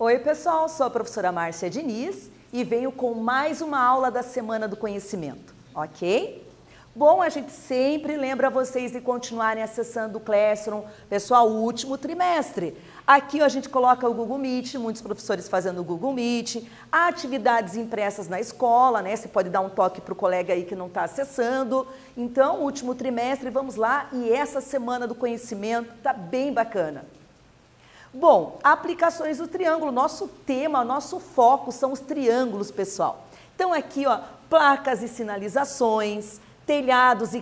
Oi pessoal, sou a professora Márcia Diniz e venho com mais uma aula da Semana do Conhecimento, ok? Bom, a gente sempre lembra vocês de continuarem acessando o Classroom, pessoal, o último trimestre. Aqui a gente coloca o Google Meet, muitos professores fazendo o Google Meet, atividades impressas na escola, né? Você pode dar um toque para o colega aí que não está acessando. Então, o último trimestre, vamos lá, e essa Semana do Conhecimento está bem bacana. Bom, aplicações do triângulo, nosso tema, nosso foco são os triângulos, pessoal. Então aqui, ó, placas e sinalizações, telhados e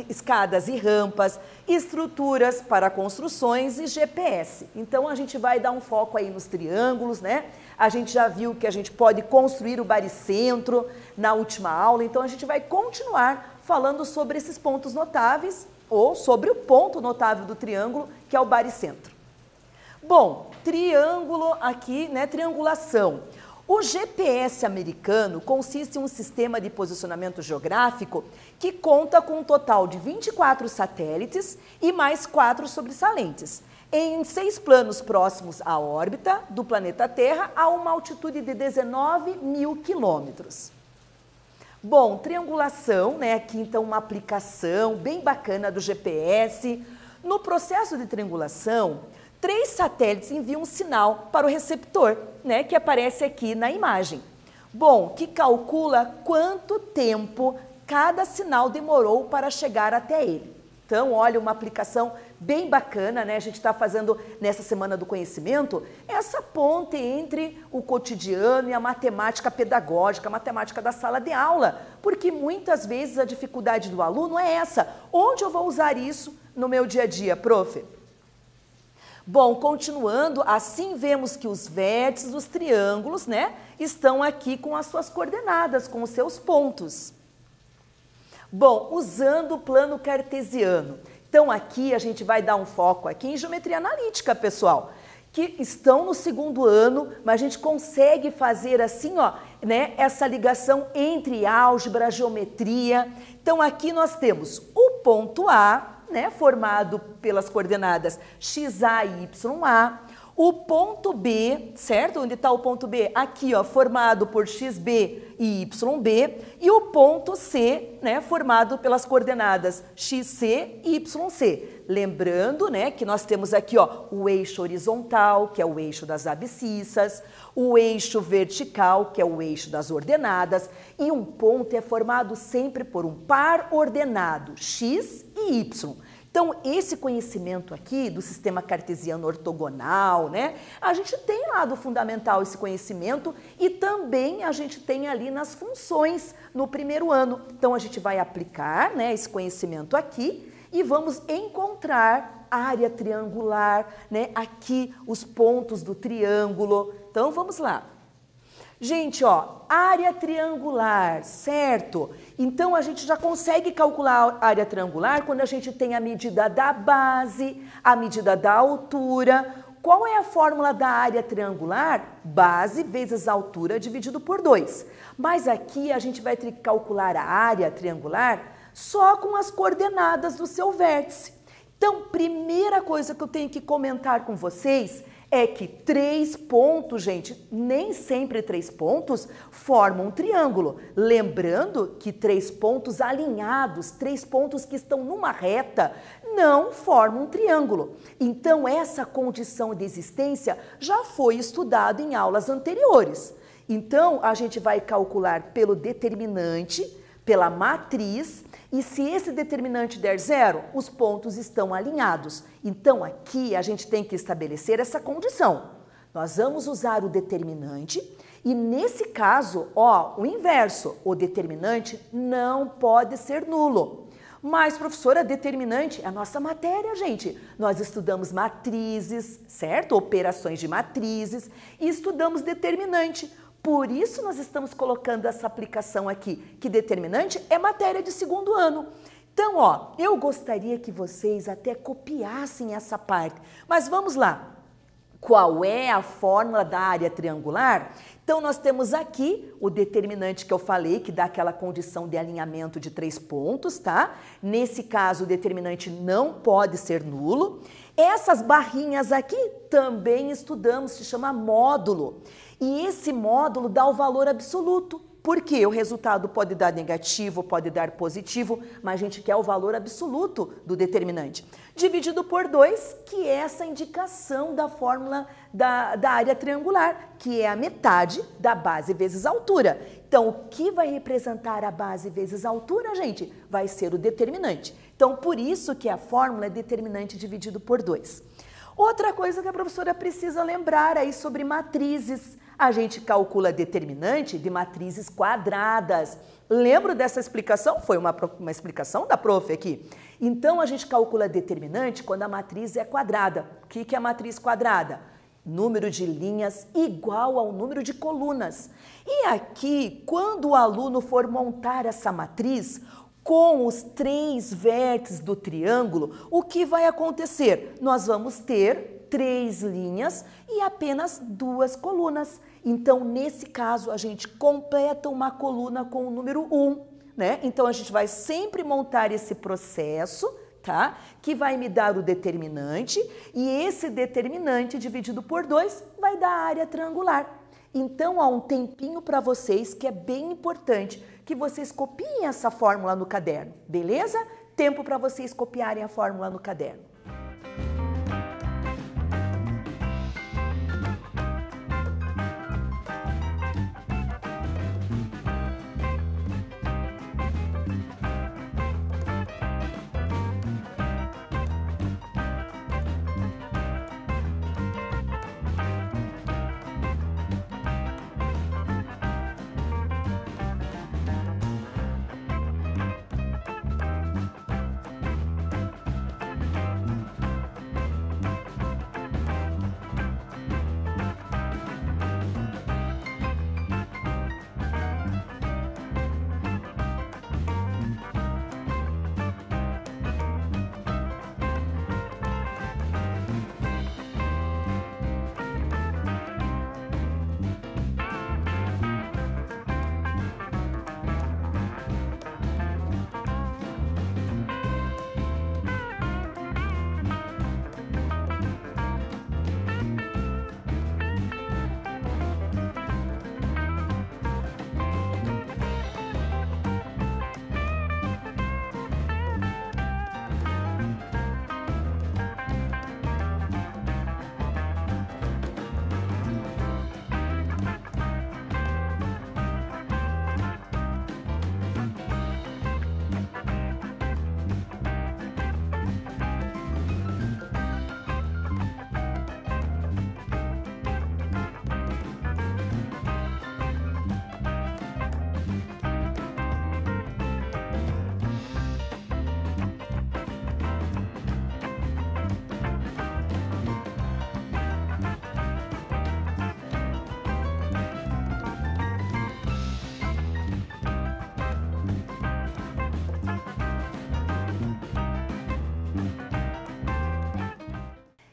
escadas e rampas, estruturas para construções e GPS. Então a gente vai dar um foco aí nos triângulos, né? A gente já viu que a gente pode construir o baricentro na última aula, então a gente vai continuar falando sobre esses pontos notáveis ou sobre o ponto notável do triângulo, que é o baricentro. Bom, triângulo aqui, né, triangulação. O GPS americano consiste em um sistema de posicionamento geográfico que conta com um total de 24 satélites e mais 4 sobressalentes, em 6 planos próximos à órbita do planeta Terra a uma altitude de 19.000 quilômetros. Bom, triangulação, né, aqui então uma aplicação bem bacana do GPS. No processo de triangulação, 3 satélites enviam um sinal para o receptor, né, que aparece aqui na imagem. Bom, que calcula quanto tempo cada sinal demorou para chegar até ele. Então, olha, uma aplicação bem bacana, né? A gente está fazendo nessa Semana do Conhecimento essa ponte entre o cotidiano e a matemática pedagógica, a matemática da sala de aula, porque muitas vezes a dificuldade do aluno é essa. Onde eu vou usar isso no meu dia a dia, prof? Bom, continuando, assim vemos que os vértices dos triângulos, né, estão aqui com as suas coordenadas, com os seus pontos. Bom, usando o plano cartesiano. Então, aqui a gente vai dar um foco aqui em geometria analítica, pessoal, que estão no 2º ano, mas a gente consegue fazer assim, ó, né, essa ligação entre álgebra, geometria. Então, aqui nós temos o ponto A, né, formado pelas coordenadas XA e YA, o ponto B, certo? Onde está o ponto B? Aqui, ó, formado por XB e YB, e o ponto C, né, formado pelas coordenadas XC e YC. Lembrando, né, que nós temos aqui, ó, o eixo horizontal, que é o eixo das abscissas, o eixo vertical, que é o eixo das ordenadas, e um ponto é formado sempre por um par ordenado, X e Y. Então, esse conhecimento aqui do sistema cartesiano ortogonal, né? A gente tem lá do fundamental esse conhecimento e também a gente tem ali nas funções no 1º ano. Então, a gente vai aplicar, né, esse conhecimento aqui e vamos encontrar área triangular, né? Aqui os pontos do triângulo. Então, vamos lá. Gente, ó, área triangular, certo? Então, a gente já consegue calcular a área triangular quando a gente tem a medida da base, a medida da altura. Qual é a fórmula da área triangular? Base vezes altura dividido por 2. Mas aqui a gente vai ter que calcular a área triangular só com as coordenadas do seu vértice. Então, primeira coisa que eu tenho que comentar com vocês é que 3 pontos, gente, nem sempre 3 pontos formam um triângulo. Lembrando que 3 pontos alinhados, 3 pontos que estão numa reta, não formam um triângulo. Então, essa condição de existência já foi estudada em aulas anteriores. Então, a gente vai calcular pelo determinante, pela matriz, e se esse determinante der 0, os pontos estão alinhados. Então, aqui a gente tem que estabelecer essa condição. Nós vamos usar o determinante e, nesse caso, ó, o inverso, o determinante não pode ser nulo. Mas, professora, determinante é a nossa matéria, gente. Nós estudamos matrizes, certo? Operações de matrizes e estudamos determinante. Por isso nós estamos colocando essa aplicação aqui, que determinante é matéria de 2º ano. Então, ó, eu gostaria que vocês até copiassem essa parte, mas vamos lá. Qual é a fórmula da área triangular? Então, nós temos aqui o determinante que eu falei, que dá aquela condição de alinhamento de 3 pontos, tá? Nesse caso, o determinante não pode ser nulo. Essas barrinhas aqui também estudamos, se chama módulo. E esse módulo dá o valor absoluto. Porque o resultado pode dar negativo, pode dar positivo, mas a gente quer o valor absoluto do determinante. Dividido por 2, que é essa indicação da fórmula da área triangular, que é a metade da base vezes a altura. Então, o que vai representar a base vezes a altura, gente? Vai ser o determinante. Então, por isso que a fórmula é determinante dividido por 2. Outra coisa que a professora precisa lembrar aí sobre matrizes. A gente calcula determinante de matrizes quadradas. Lembro dessa explicação? Foi uma explicação da prof aqui. Então, a gente calcula determinante quando a matriz é quadrada. O que é a matriz quadrada? Número de linhas igual ao número de colunas. E aqui, quando o aluno for montar essa matriz, com os 3 vértices do triângulo, o que vai acontecer? Nós vamos ter 3 linhas e apenas 2 colunas. Então, nesse caso, a gente completa uma coluna com o número 1, né? Então, a gente vai sempre montar esse processo, tá? Que vai me dar o determinante e esse determinante dividido por 2 vai dar a área triangular. Então, há um tempinho para vocês que é bem importante que vocês copiem essa fórmula no caderno, beleza? Tempo para vocês copiarem a fórmula no caderno.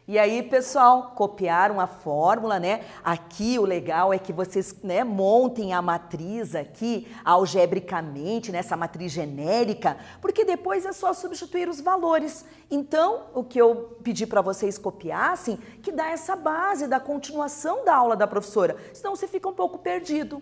E aí, pessoal, copiaram a fórmula, né? Aqui o legal é que vocês, né, montem a matriz aqui algebricamente, nessa matriz genérica, porque depois é só substituir os valores. Então, o que eu pedi para vocês copiassem, que dá essa base da continuação da aula da professora, senão você fica um pouco perdido.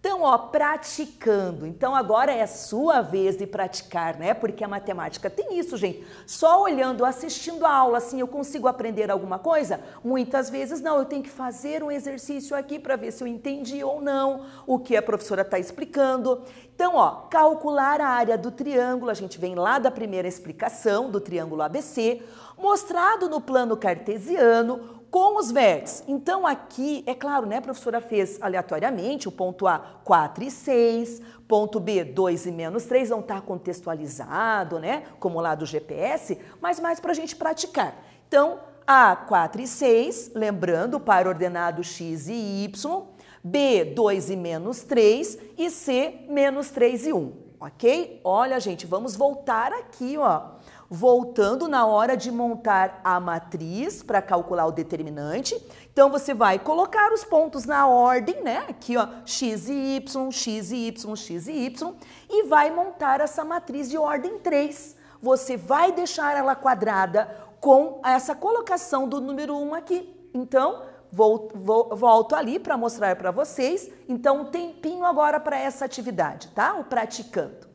Então, ó, praticando. Então, agora é a sua vez de praticar, né? Porque a matemática tem isso, gente. Só olhando, assistindo a aula, assim, eu consigo aprender alguma coisa? Muitas vezes não, eu tenho que fazer um exercício aqui para ver se eu entendi ou não o que a professora está explicando. Então, ó, calcular a área do triângulo, a gente vem lá da primeira explicação do triângulo ABC, mostrado no plano cartesiano, com os vértices. Então, aqui, é claro, né, a professora fez aleatoriamente o ponto A 4 e 6, ponto B 2 e menos 3, não está contextualizado, né, como lá do GPS, mas mais para a gente praticar. Então, A 4 e 6, lembrando, par ordenado X e Y, B 2 e menos 3 e C menos 3 e 1. ok? Olha, gente, vamos voltar aqui, ó. Voltando na hora de montar a matriz para calcular o determinante. Então, você vai colocar os pontos na ordem, né? Aqui, ó, x e y, x e y, x e y. E vai montar essa matriz de ordem 3. Você vai deixar ela quadrada com essa colocação do número 1 aqui. Então, volto ali para mostrar para vocês. Então, um tempinho agora para essa atividade, tá? O praticando.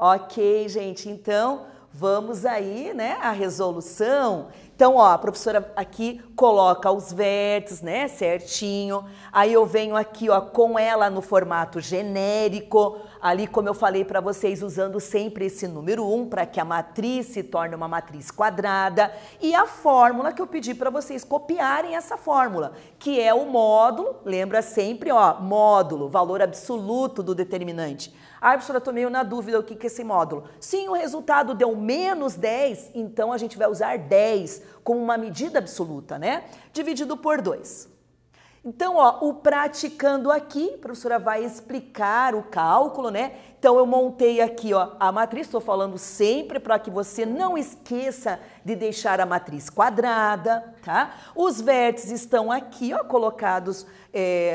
Ok, gente, então vamos aí, né, a resolução. Então, ó, a professora aqui coloca os vértices, né, certinho. Aí eu venho aqui, ó, com ela no formato genérico, ali como eu falei para vocês, usando sempre esse número 1 para que a matriz se torne uma matriz quadrada. E a fórmula que eu pedi para vocês copiarem essa fórmula, que é o módulo, lembra sempre, ó, módulo, valor absoluto do determinante. Ah, professora, estou meio na dúvida o que é esse módulo. Sim, o resultado deu menos 10, então a gente vai usar 10 como uma medida absoluta, né? Dividido por 2. Então, ó, o praticando aqui, a professora vai explicar o cálculo, né? Então, eu montei aqui, ó, a matriz, estou falando sempre para que você não esqueça de deixar a matriz quadrada, tá? Os vértices estão aqui, ó, colocados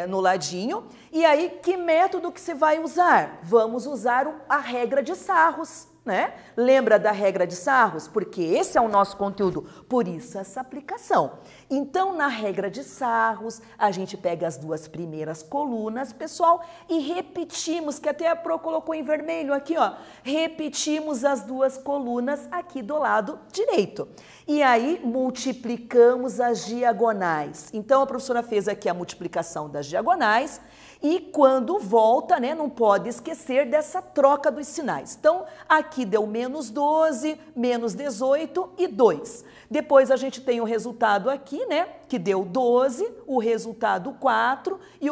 no ladinho. E aí, que método que você vai usar? Vamos usar a regra de Sarros, né? Lembra da regra de Sarros? Porque esse é o nosso conteúdo, por isso essa aplicação. Então, na regra de Sarros, a gente pega as duas primeiras colunas, pessoal, e repetimos, que até a Pro colocou em vermelho aqui, ó. Repetimos as duas colunas aqui do lado direito. E aí, multiplicamos as diagonais. Então, a professora fez aqui a multiplicação das diagonais. E quando volta, né, não pode esquecer dessa troca dos sinais. Então, aqui deu menos 12, menos 18 e 2. Depois a gente tem o resultado aqui, né, que deu 12, o resultado 4 e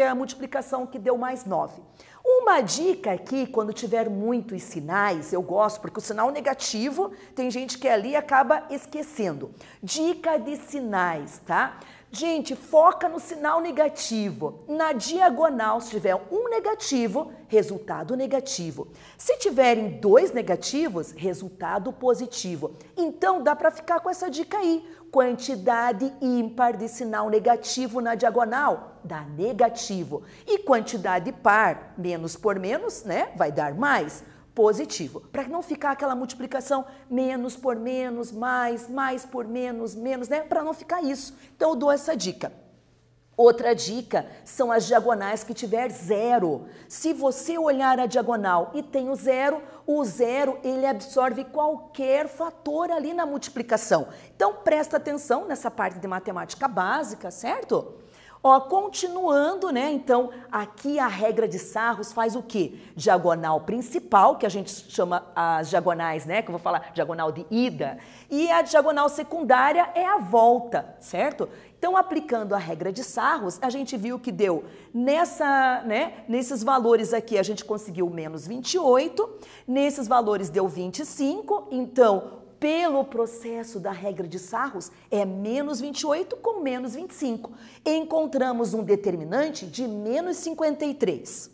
a multiplicação que deu mais 9. Uma dica aqui, quando tiver muitos sinais, eu gosto, porque o sinal negativo, tem gente que ali acaba esquecendo. Dica de sinais, tá? Gente, foca no sinal negativo. Na diagonal, se tiver um negativo, resultado negativo. Se tiverem dois negativos, resultado positivo. Então, dá para ficar com essa dica aí. Quantidade ímpar de sinal negativo na diagonal dá negativo. E quantidade par, menos por menos, né, vai dar mais. Positivo, para não ficar aquela multiplicação menos por menos, mais por menos, menos, né? Para não ficar isso. Então, eu dou essa dica. Outra dica são as diagonais que tiver zero. Se você olhar a diagonal e tem o zero ele absorve qualquer fator ali na multiplicação. Então presta atenção nessa parte de matemática básica, certo? Ó, continuando, né? Então, aqui a regra de Sarros faz o quê? Diagonal principal, que a gente chama as diagonais, né? Que eu vou falar diagonal de ida. E a diagonal secundária é a volta, certo? Então, aplicando a regra de Sarros, a gente viu que deu nesses valores aqui, a gente conseguiu menos 28, nesses valores deu 25, então, pelo processo da regra de Sarros, é menos 28 com menos 25. Encontramos um determinante de menos 53.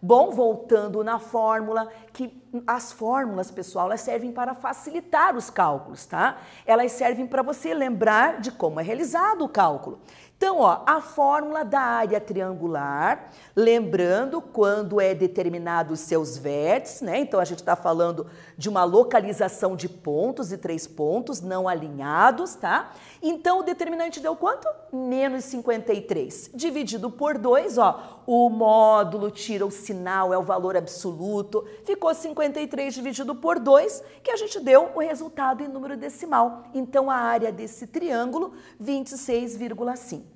Bom, voltando na fórmula, que as fórmulas, pessoal, elas servem para facilitar os cálculos, tá? Elas servem para você lembrar de como é realizado o cálculo. Então, ó, a fórmula da área triangular, lembrando quando é determinado os seus vértices, né? Então, a gente está falando de uma localização de pontos e 3 pontos não alinhados, tá? Então, o determinante deu quanto? Menos 53. Dividido por 2, ó, o módulo tira o sinal, é o valor absoluto, ficou 53 dividido por 2, que a gente deu o resultado em número decimal. Então, a área desse triângulo, 26,5.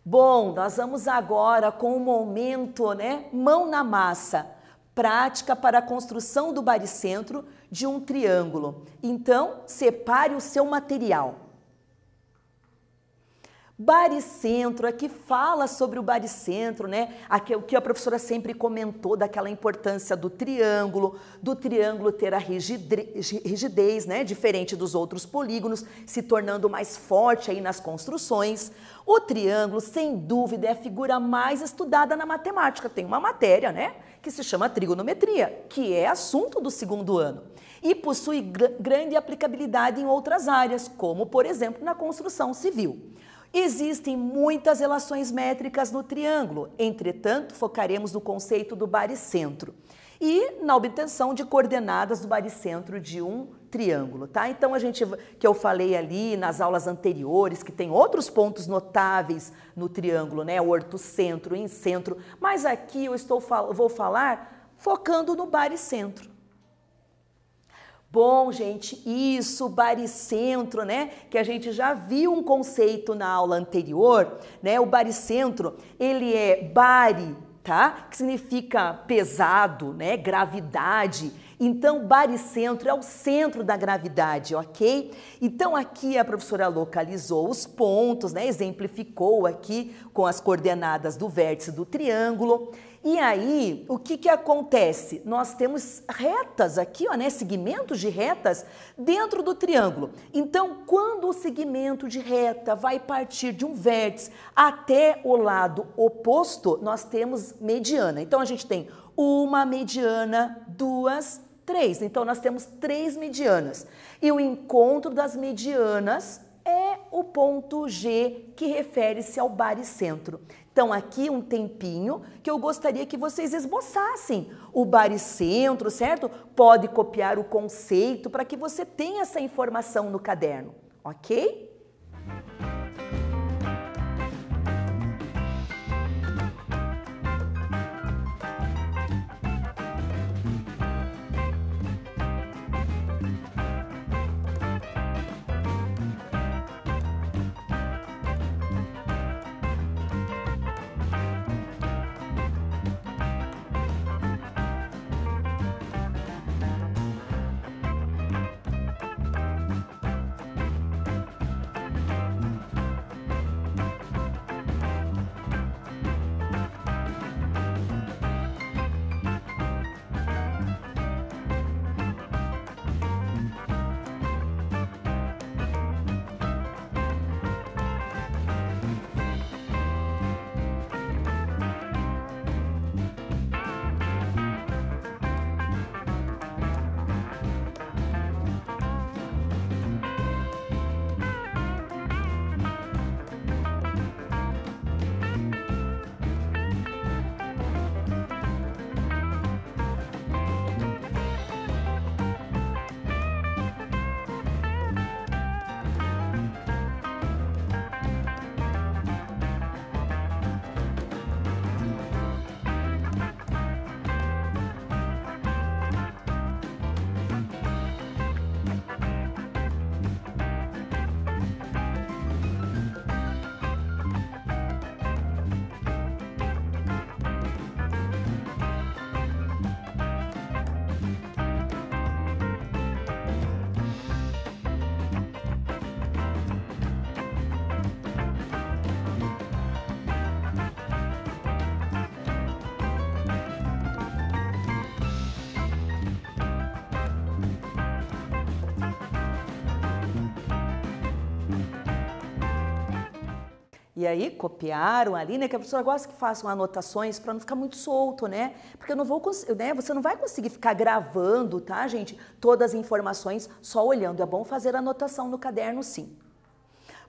Bom, nós vamos agora com o momento, né? Mão na massa, prática para a construção do baricentro de um triângulo. Então, separe o seu material. Baricentro, aqui fala sobre o baricentro, né? Aqui, o que a professora sempre comentou daquela importância do triângulo ter a rigidez, né? Diferente dos outros polígonos, se tornando mais forte aí nas construções. O triângulo, sem dúvida, é a figura mais estudada na matemática. Tem uma matéria, né? Que se chama trigonometria, que é assunto do 2º ano. E possui grande aplicabilidade em outras áreas, como, por exemplo, na construção civil. Existem muitas relações métricas no triângulo, entretanto, focaremos no conceito do baricentro e na obtenção de coordenadas do baricentro de um triângulo, tá? Então, que eu falei ali nas aulas anteriores, que tem outros pontos notáveis no triângulo, né? O ortocentro, o incentro, mas aqui eu vou falar focando no baricentro. Bom, gente, isso, baricentro, né? Que a gente já viu um conceito na aula anterior, né? O baricentro, ele é bari, tá? Que significa pesado, né? Gravidade. Então, baricentro é o centro da gravidade, ok? Então, aqui a professora localizou os pontos, né? Exemplificou aqui com as coordenadas do vértice do triângulo. E aí, o que acontece? Nós temos retas aqui, ó, né? Segmentos de retas dentro do triângulo. Então, quando o segmento de reta vai partir de um vértice até o lado oposto, nós temos mediana. Então, a gente tem uma mediana, 2, 3. Então, nós temos 3 medianas. E o encontro das medianas é o ponto G, que refere-se ao baricentro. Então, aqui um tempinho que eu gostaria que vocês esboçassem o baricentro, certo? Pode copiar o conceito para que você tenha essa informação no caderno, ok? E aí, copiaram ali, né? Que a professora gosta que façam anotações para não ficar muito solto, né? Porque eu não vou, né? Você não vai conseguir ficar gravando, tá, gente? Todas as informações só olhando. É bom fazer anotação no caderno, sim.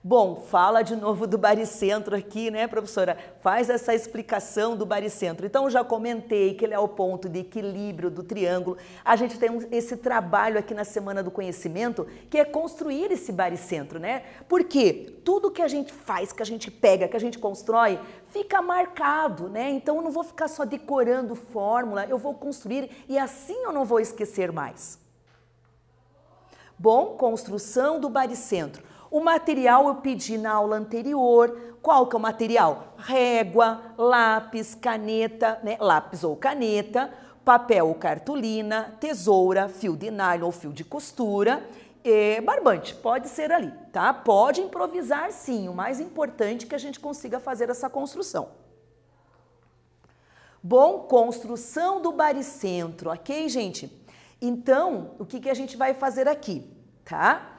Bom, fala de novo do baricentro aqui, né, professora? Faz essa explicação do baricentro. Então, já comentei que ele é o ponto de equilíbrio do triângulo. A gente tem esse trabalho aqui na Semana do Conhecimento, que é construir esse baricentro, né? Porque tudo que a gente faz, que a gente pega, que a gente constrói, fica marcado, né? Então, eu não vou ficar só decorando fórmula, eu vou construir e assim eu não vou esquecer mais. Bom, construção do baricentro. O material eu pedi na aula anterior. Qual que é o material? Régua, lápis, caneta, né? Lápis ou caneta, papel ou cartolina, tesoura, fio de nylon ou fio de costura e barbante. Pode ser ali, tá? Pode improvisar sim. O mais importante é que a gente consiga fazer essa construção. Bom, construção do baricentro, ok, gente? Então, o que a gente vai fazer aqui, tá?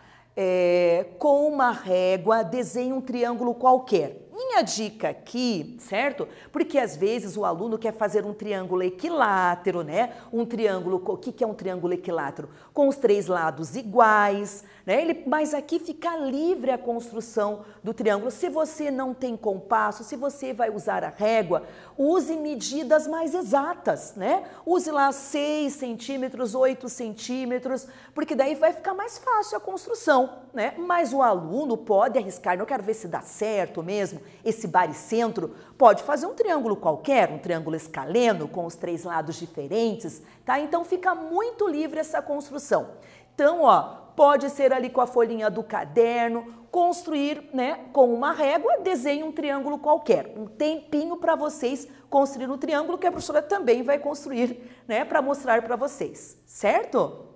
Com uma régua, desenhe um triângulo qualquer. Minha dica aqui, certo? Porque às vezes o aluno quer fazer um triângulo equilátero, né? Um triângulo, o que é um triângulo equilátero? Com os 3 lados iguais, né? Mas aqui fica livre a construção do triângulo. Se você não tem compasso, se você vai usar a régua, use medidas mais exatas, né? Use lá 6 centímetros, 8 centímetros, porque daí vai ficar mais fácil a construção, né? Mas o aluno pode arriscar, não quero ver se dá certo mesmo, esse baricentro, pode fazer um triângulo qualquer, um triângulo escaleno com os 3 lados diferentes, tá? Então fica muito livre essa construção. Então, ó, pode ser ali com a folhinha do caderno, construir, né, com uma régua, desenhe um triângulo qualquer. Um tempinho para vocês construir um triângulo que a professora também vai construir, né, para mostrar para vocês, certo?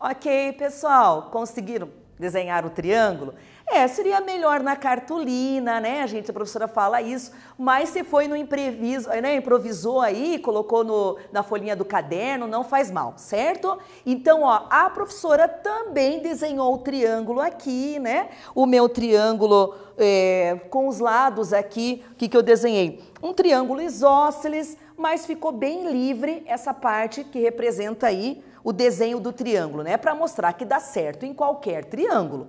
Ok, pessoal, conseguiram desenhar o triângulo? Seria melhor na cartolina, né? A professora fala isso, mas se foi no improviso, né? Improvisou aí, colocou na folhinha do caderno, não faz mal, certo? Então, ó, a professora também desenhou o triângulo aqui, né? O meu triângulo com os lados aqui, o que eu desenhei? Um triângulo isósceles, mas ficou bem livre essa parte que representa aí o desenho do triângulo, né? Para mostrar que dá certo em qualquer triângulo.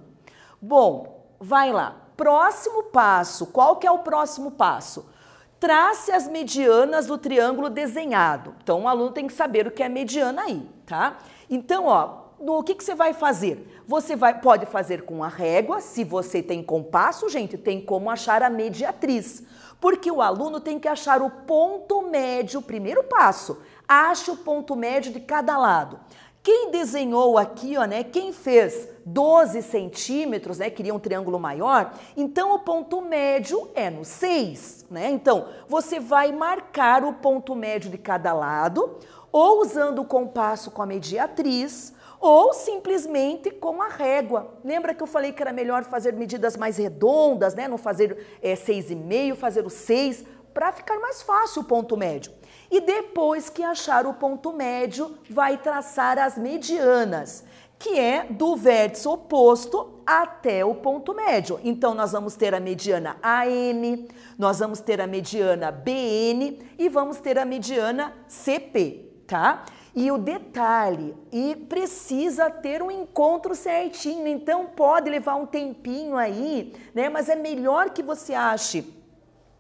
Bom, vai lá. Próximo passo. Qual que é o próximo passo? Trace as medianas do triângulo desenhado. Então, o aluno tem que saber o que é mediana aí, tá? Então, ó, o que você vai fazer? Você pode fazer com a régua, se você tem compasso, gente, tem como achar a mediatriz. Porque o aluno tem que achar o ponto médio, primeiro passo, ache o ponto médio de cada lado. Quem desenhou aqui, ó, né, quem fez 12 centímetros, né, queria um triângulo maior, então o ponto médio é no 6, né? Então, você vai marcar o ponto médio de cada lado, ou usando o compasso com a mediatriz, ou simplesmente com a régua. Lembra que eu falei que era melhor fazer medidas mais redondas, né? Não fazer 6,5, fazer o 6, para ficar mais fácil o ponto médio. E depois que achar o ponto médio, vai traçar as medianas, que é do vértice oposto até o ponto médio. Então, nós vamos ter a mediana AM, nós vamos ter a mediana BN e vamos ter a mediana CP, tá? E o detalhe, e precisa ter um encontro certinho, então pode levar um tempinho aí, né? Mas é melhor que você ache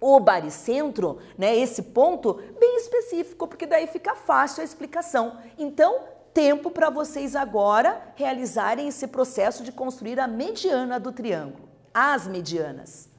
o baricentro, né, esse ponto bem específico, porque daí fica fácil a explicação. Então, tempo para vocês agora realizarem esse processo de construir a mediana do triângulo, as medianas.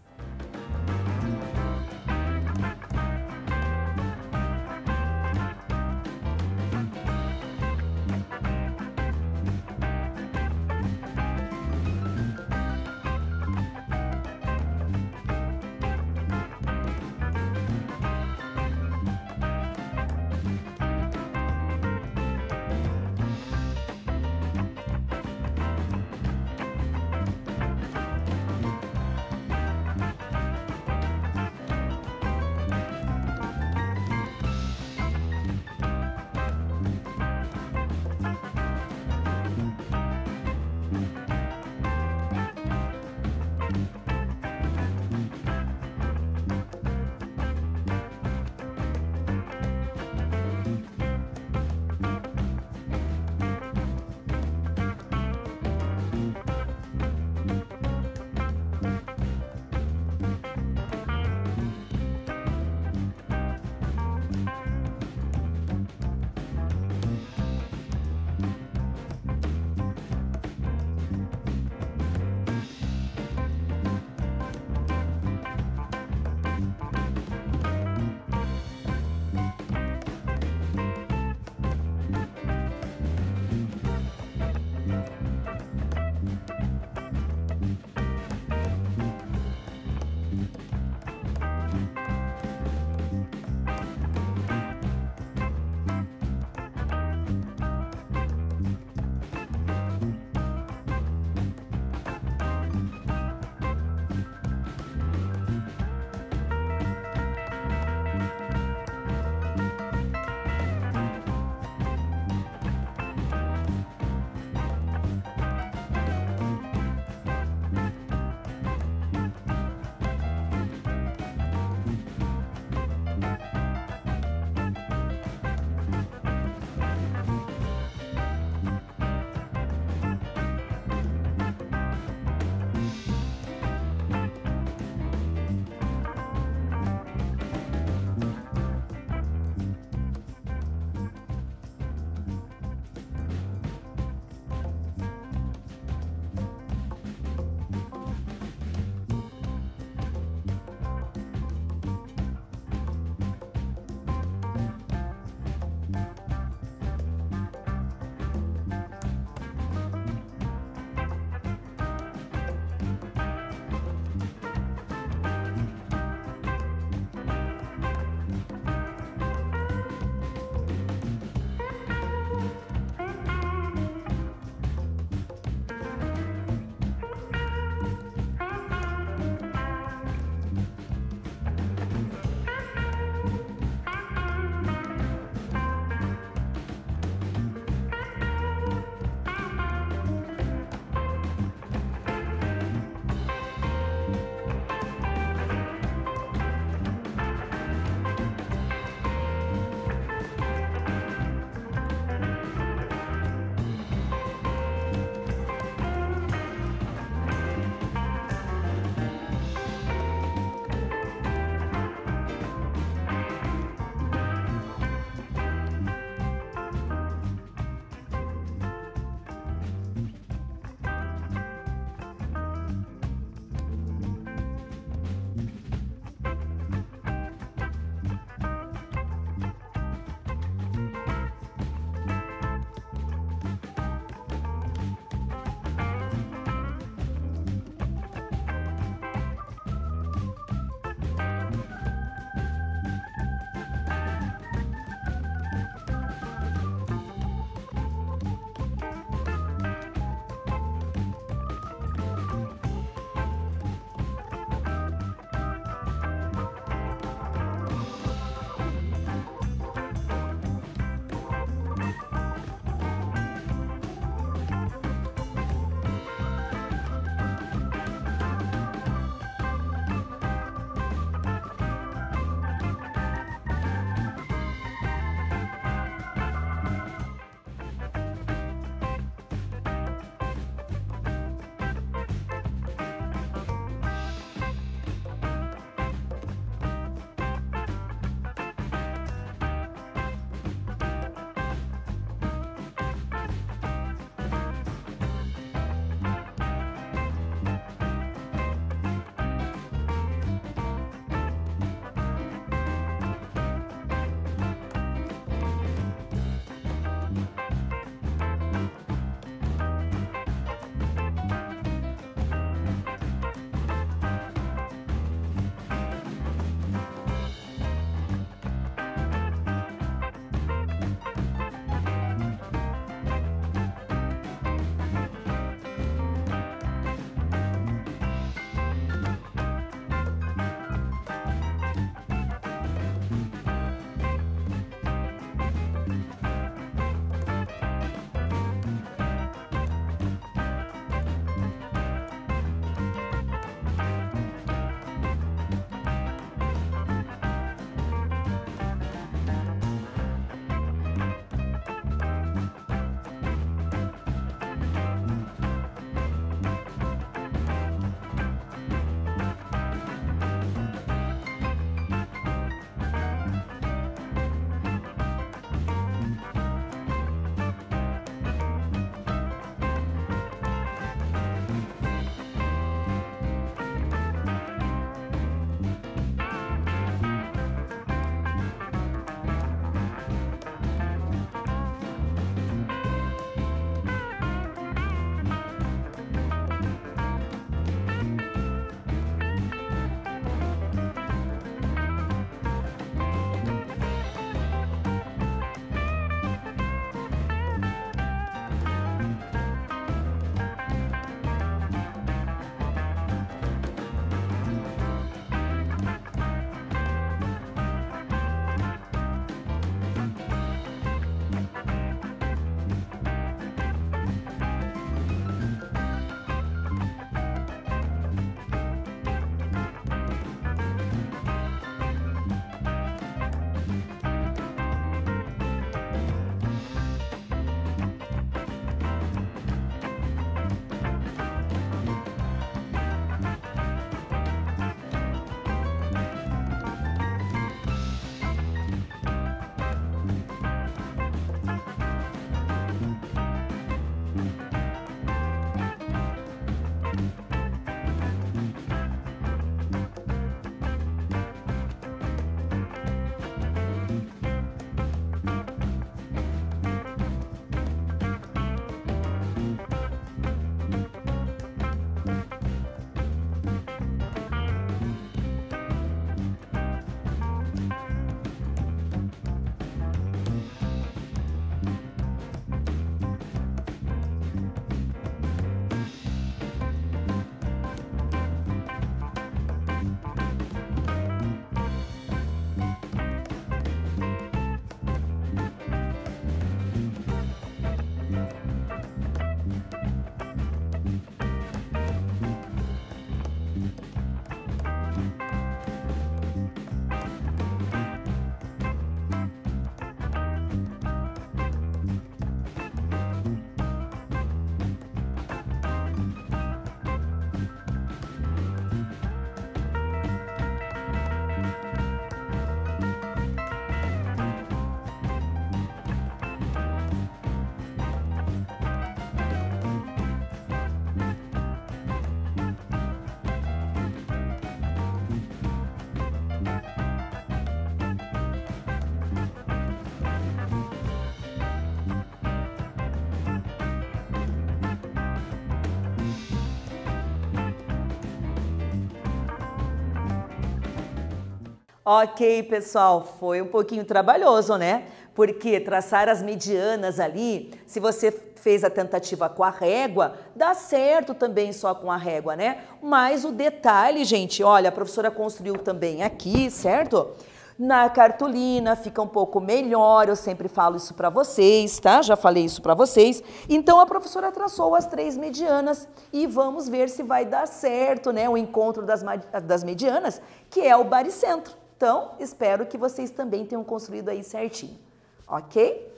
Ok, pessoal, foi um pouquinho trabalhoso, né? Porque traçar as medianas ali, se você fez a tentativa com a régua, dá certo também só com a régua, né? Mas o detalhe, gente, olha, a professora construiu também aqui, certo? Na cartolina fica um pouco melhor, eu sempre falo isso para vocês, tá? Já falei isso para vocês. Então a professora traçou as 3 medianas e vamos ver se vai dar certo, né? O encontro das medianas, que é o baricentro. Então, espero que vocês também tenham construído aí certinho, ok?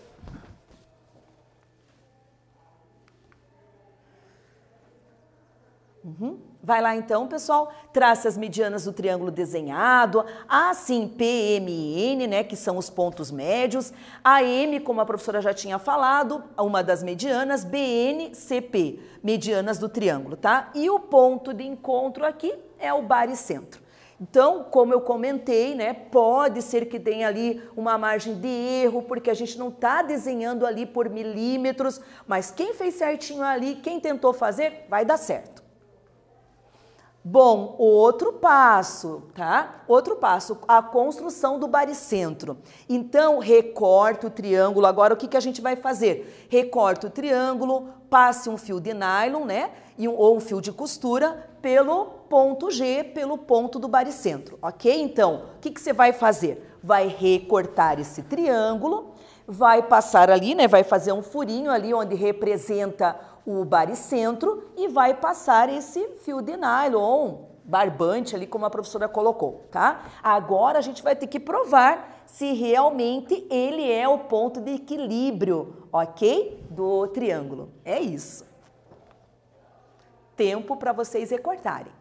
Vai lá então, pessoal, traça as medianas do triângulo desenhado, assim, PMN, né, que são os pontos médios, AM, como a professora já tinha falado, uma das medianas, BN, CP, medianas do triângulo, tá? E o ponto de encontro aqui é o baricentro. Então, como eu comentei, né, pode ser que tenha ali uma margem de erro, porque a gente não está desenhando ali por milímetros, mas quem fez certinho ali, quem tentou fazer, vai dar certo. Bom, outro passo, tá? Outro passo, a construção do baricentro. Então, recorta o triângulo. Agora, o que a gente vai fazer? Recorta o triângulo, passe um fio de nylon, né? Ou um fio de costura pelo ponto G, pelo ponto do baricentro, ok? Então, o que você vai fazer? Vai recortar esse triângulo, vai passar ali, né? Vai fazer um furinho ali onde representa o baricentro e vai passar esse fio de nylon, barbante ali, como a professora colocou, tá? Agora a gente vai ter que provar se realmente ele é o ponto de equilíbrio, ok? Do triângulo. É isso. Tempo para vocês recortarem.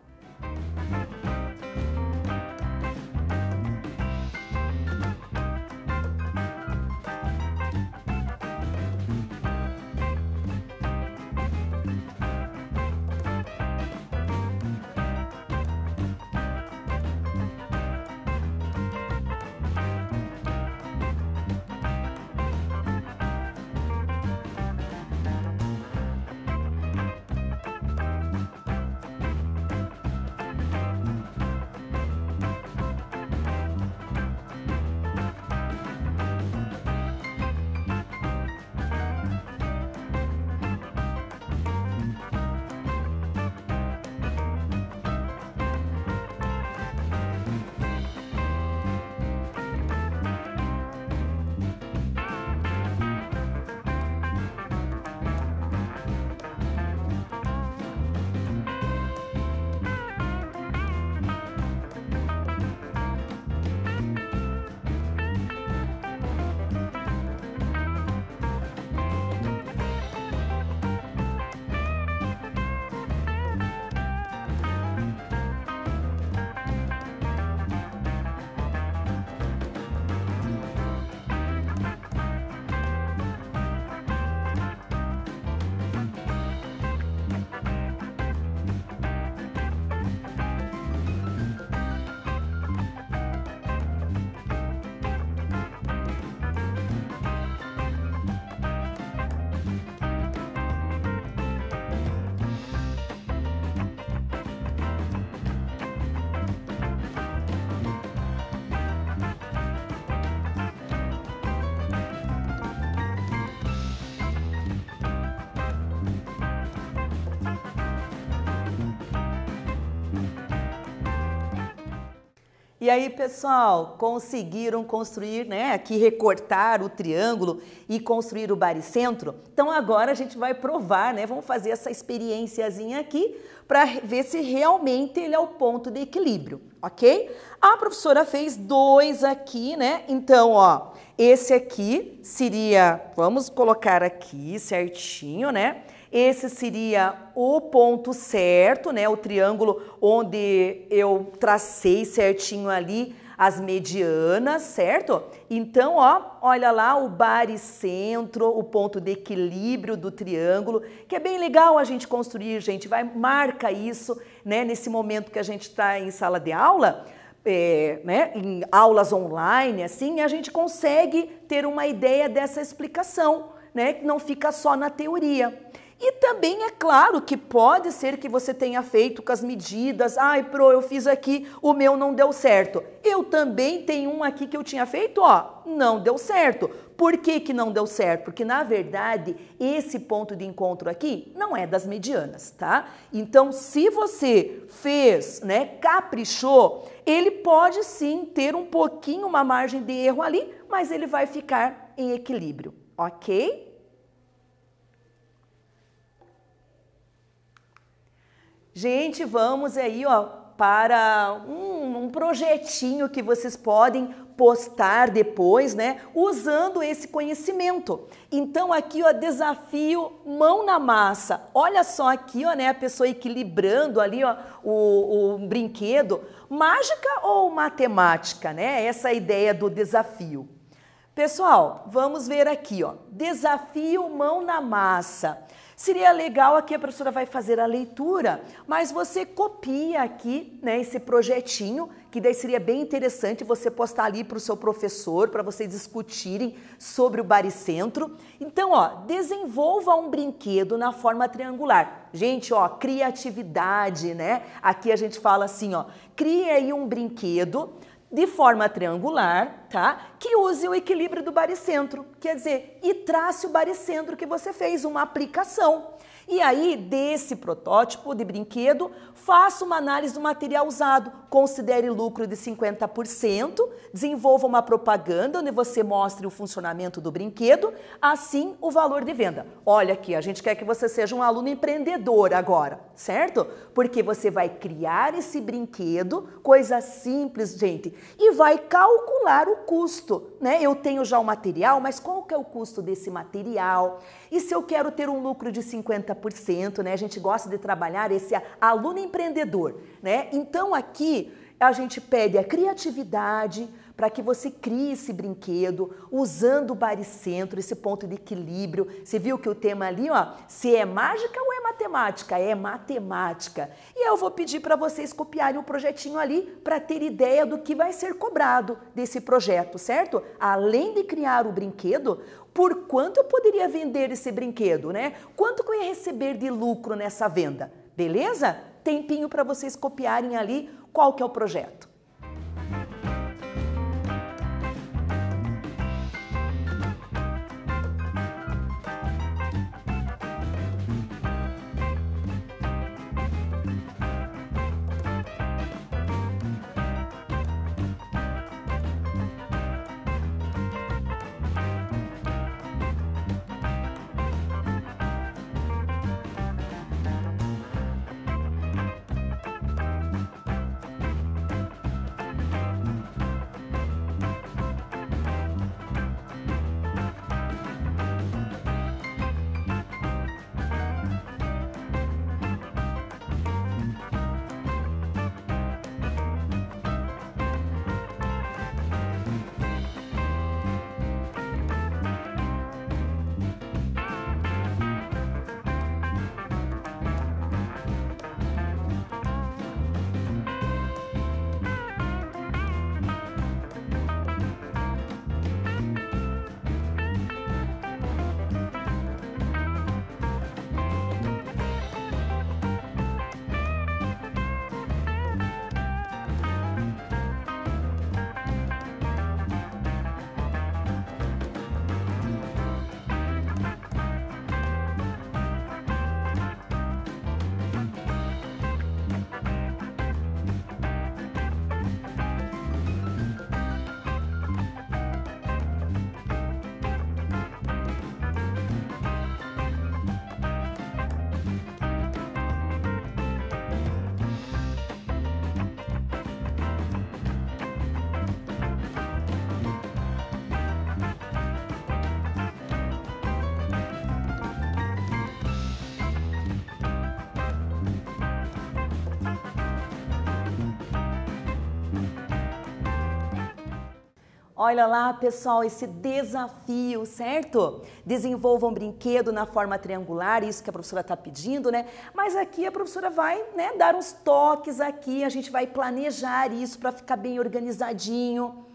E aí, pessoal, conseguiram construir, né, aqui recortar o triângulo e construir o baricentro? Então agora a gente vai provar, né, vamos fazer essa experiênciazinha aqui para ver se realmente ele é o ponto de equilíbrio, ok? A professora fez 2 aqui, né, então, ó, esse aqui seria, vamos colocar aqui certinho, né? Esse seria o ponto certo, né? O triângulo onde eu tracei certinho ali as medianas, certo? Então, ó, olha lá o baricentro, o ponto de equilíbrio do triângulo, que é bem legal a gente construir, gente. Marca isso, né? Nesse momento que a gente está em sala de aula, né, em aulas online, assim, a gente consegue ter uma ideia dessa explicação, né? Que não fica só na teoria. E também é claro que pode ser que você tenha feito com as medidas, ai, Pro, eu fiz aqui, o meu não deu certo. Eu também tenho um aqui que eu tinha feito, ó, não deu certo. Por que que não deu certo? Porque, na verdade, esse ponto de encontro aqui não é das medianas, tá? Então, se você fez, né, caprichou, ele pode sim ter um pouquinho uma margem de erro ali, mas ele vai ficar em equilíbrio, ok? Gente, vamos aí, ó, para um projetinho que vocês podem postar depois, né, usando esse conhecimento. Então aqui, ó, desafio mão na massa. Olha só aqui, ó, né, a pessoa equilibrando ali, ó, o brinquedo. Mágica ou matemática, né? Essa é a ideia do desafio. Pessoal, vamos ver aqui, ó, desafio mão na massa. Seria legal aqui, a professora vai fazer a leitura, mas você copia aqui, né, esse projetinho, que daí seria bem interessante você postar ali para o seu professor, para vocês discutirem sobre o baricentro. Então, ó, desenvolva um brinquedo na forma triangular. Gente, ó, criatividade, né? Aqui a gente fala assim, ó, crie aí um brinquedo de forma triangular, tá? Que use o equilíbrio do baricentro, quer dizer, e trace o baricentro que você fez, uma aplicação. E aí, desse protótipo de brinquedo, faça uma análise do material usado, considere lucro de 50%, desenvolva uma propaganda onde você mostre o funcionamento do brinquedo, assim o valor de venda. Olha aqui, a gente quer que você seja um aluno empreendedor agora, certo? Porque você vai criar esse brinquedo, coisa simples, gente, e vai calcular o custo, né? Eu tenho já o material, mas qual que é o custo desse material? E se eu quero ter um lucro de 50%, né? A gente gosta de trabalhar esse aluno empreendedor, né? Então aqui a gente pede a criatividade para que você crie esse brinquedo usando o baricentro, esse ponto de equilíbrio. Você viu que o tema ali, ó, se é mágica ou é matemática? É matemática. E eu vou pedir para vocês copiarem o projetinho ali para ter ideia do que vai ser cobrado desse projeto, certo? Além de criar o brinquedo, por quanto eu poderia vender esse brinquedo, né? Quanto que eu ia receber de lucro nessa venda? Beleza? Tempinho para vocês copiarem ali qual que é o projeto. Olha lá, pessoal, esse desafio, certo? Desenvolva um brinquedo na forma triangular, isso que a professora está pedindo, né? Mas aqui a professora vai, né, dar uns toques aqui, a gente vai planejar isso para ficar bem organizadinho.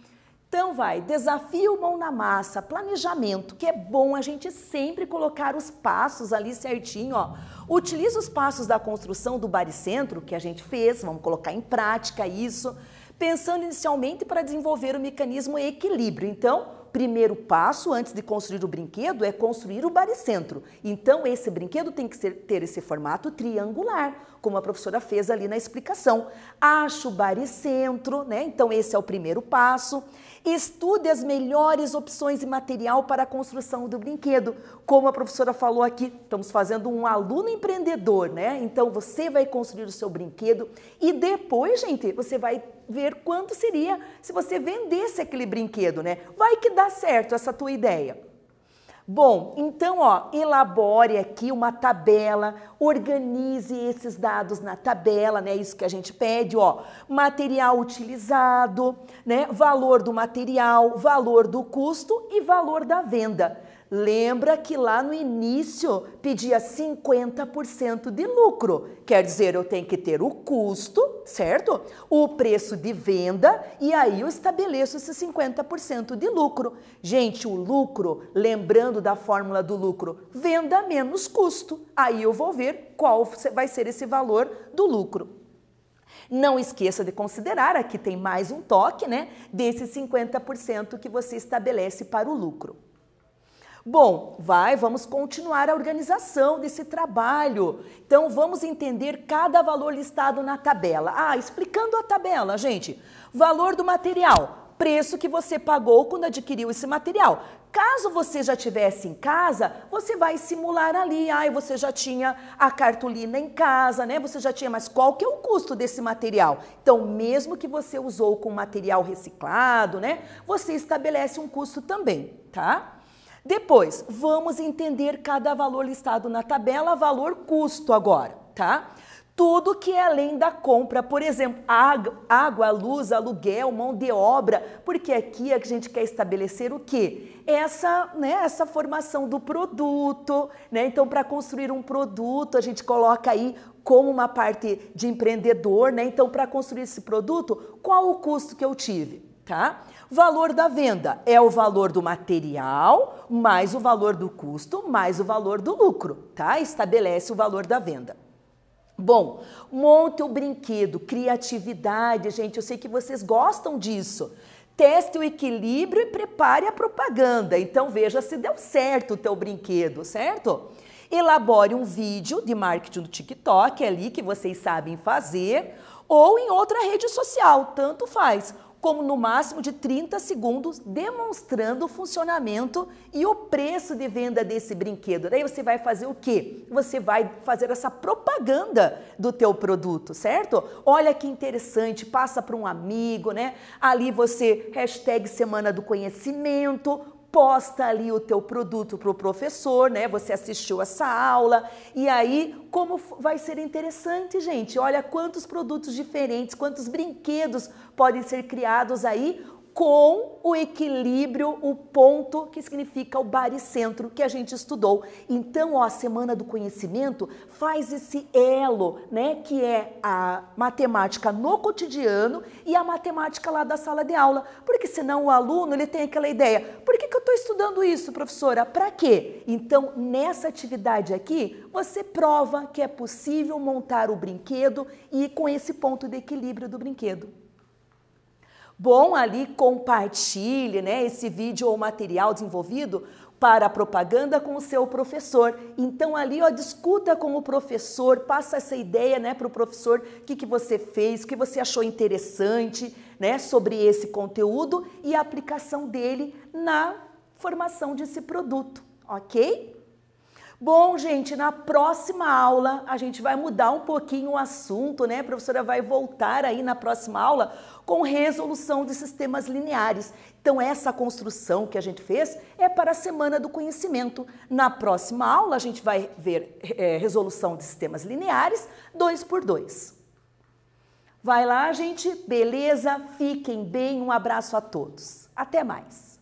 Então vai, desafio mão na massa, planejamento, que é bom a gente sempre colocar os passos ali certinho, ó. Utiliza os passos da construção do baricentro que a gente fez, vamos colocar em prática isso, pensando inicialmente para desenvolver o mecanismo equilíbrio. Então, primeiro passo antes de construir o brinquedo é construir o baricentro. Então, esse brinquedo tem que ter esse formato triangular, como a professora fez ali na explicação. Acha o baricentro, né? Então, esse é o primeiro passo. Estude as melhores opções de material para a construção do brinquedo. Como a professora falou aqui, estamos fazendo um aluno empreendedor, né? Então, você vai construir o seu brinquedo e depois, gente, você vai ver quanto seria se você vendesse aquele brinquedo, né? Vai que dá certo essa tua ideia. Bom, então, ó, elabore aqui uma tabela, organize esses dados na tabela, né? Isso que a gente pede, ó, material utilizado, né? Valor do material, valor do custo e valor da venda. Lembra que lá no início pedia 50% de lucro. Quer dizer, eu tenho que ter o custo, certo? O preço de venda e aí eu estabeleço esse 50% de lucro. Gente, o lucro, lembrando da fórmula do lucro, venda menos custo. Aí eu vou ver qual vai ser esse valor do lucro. Não esqueça de considerar, aqui tem mais um toque, né? Desses 50% que você estabelece para o lucro. Bom, vamos continuar a organização desse trabalho. Então, vamos entender cada valor listado na tabela. Explicando a tabela, gente. Valor do material, preço que você pagou quando adquiriu esse material. Caso você já tivesse em casa, você vai simular ali. Você já tinha a cartolina em casa, né? Você já tinha, mas qual que é o custo desse material? Então, mesmo que você usou com material reciclado, né? Você estabelece um custo também, tá? Depois, vamos entender cada valor listado na tabela, valor custo agora, tá? Tudo que é além da compra, por exemplo, água, luz, aluguel, mão de obra, porque aqui a gente quer estabelecer o quê? Essa formação do produto, né? Então, para construir um produto, a gente coloca aí como uma parte de empreendedor, né? Então, para construir esse produto, qual o custo que eu tive? Tá? Valor da venda é o valor do material, mais o valor do custo, mais o valor do lucro, tá? Estabelece o valor da venda. Bom, monte o brinquedo, criatividade, gente, eu sei que vocês gostam disso. Teste o equilíbrio e prepare a propaganda. Então, veja se deu certo o teu brinquedo, certo? Elabore um vídeo de marketing no TikTok, ali que vocês sabem fazer, ou em outra rede social, tanto faz, como no máximo de 30 segundos, demonstrando o funcionamento e o preço de venda desse brinquedo. Daí você vai fazer o quê? Você vai fazer essa propaganda do teu produto, certo? Olha que interessante, passa para um amigo, né? Ali você, hashtag Semana do Conhecimento, posta ali o teu produto para o professor, né? Você assistiu essa aula e aí como vai ser interessante, gente. Olha quantos produtos diferentes, quantos brinquedos podem ser criados aí com o equilíbrio, o ponto que significa o baricentro que a gente estudou. Então, ó, a Semana do Conhecimento faz esse elo, né, que é a matemática no cotidiano e a matemática lá da sala de aula. Porque senão o aluno, ele tem aquela ideia, por que eu estou estudando isso, professora? Para quê? Então, nessa atividade aqui, você prova que é possível montar o brinquedo e com esse ponto de equilíbrio do brinquedo. Bom, ali compartilhe, né, esse vídeo ou material desenvolvido para a propaganda com o seu professor. Então ali, ó, discuta com o professor, passa essa ideia, né, para o professor, o que você fez, o que você achou interessante, né, sobre esse conteúdo e a aplicação dele na formação desse produto, ok? Bom, gente, na próxima aula a gente vai mudar um pouquinho o assunto, né? A professora vai voltar aí na próxima aula com resolução de sistemas lineares. Então, essa construção que a gente fez é para a Semana do Conhecimento. Na próxima aula a gente vai ver resolução de sistemas lineares 2x2. Vai lá, gente. Beleza? Fiquem bem. Um abraço a todos. Até mais.